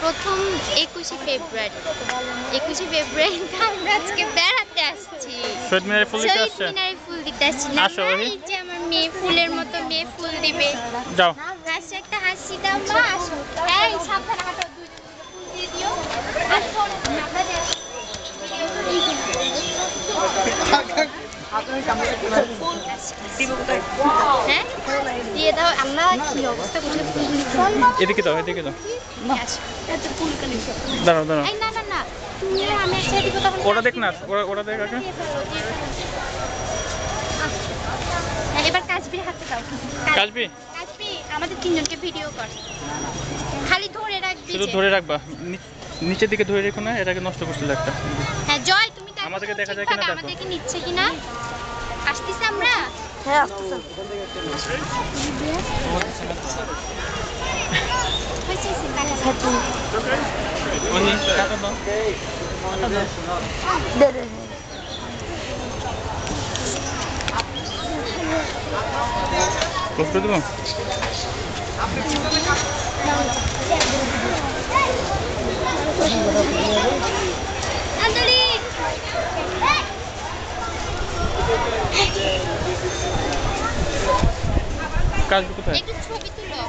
প্রথম 21শে ফেব্রুয়ারি আমরা আজকে বেড়াতে আসছি। শহীদ মিনারে ফুল দিতে আসছে। শহীদ মিনারে ফুল দিতে আসছি না। আসো এই যে আমার মেয়ে ফুলের মতো মেয়ে ফুল দিবে। যাও হাসি একটা হাসি দাও মা। আসো এই সাবধানে হাঁটো, দুইজন ফুল দিয়ে দিও। আসো আমরা যাচ্ছি। হ্যাঁ দিয়ে দাও। আল্লাহ কি অবস্থা করছে ফুলগুলি। এদিকে দাও দাঁড়াও দাঁড়াও। এই না না না তুমি আমি একসাথে দিব তখন। ওরা দেখ না, ওরা দেখ আগে। এবার কাজবির হাতে দাও। কাজবি আমাদের তিনজনকে ভিডিও কর। খালি ধরে রাখবি, শুধু ধরে রাখবা, নিচের দিকে ধরে রেখো না, এটাকে নষ্ট করছিল একটা। হ্যাঁ জয় তুমি দেখো আমাদেরকে দেখা যায় কিনা দেখো। আমাদেরকে নিচ্ছে কিনা। আসতেছি আমরা। হ্যাঁ আসতেছে। দে দে ক্লোজ করে দেবো। কাজবি কোথায়? একটু ছবি তুলো।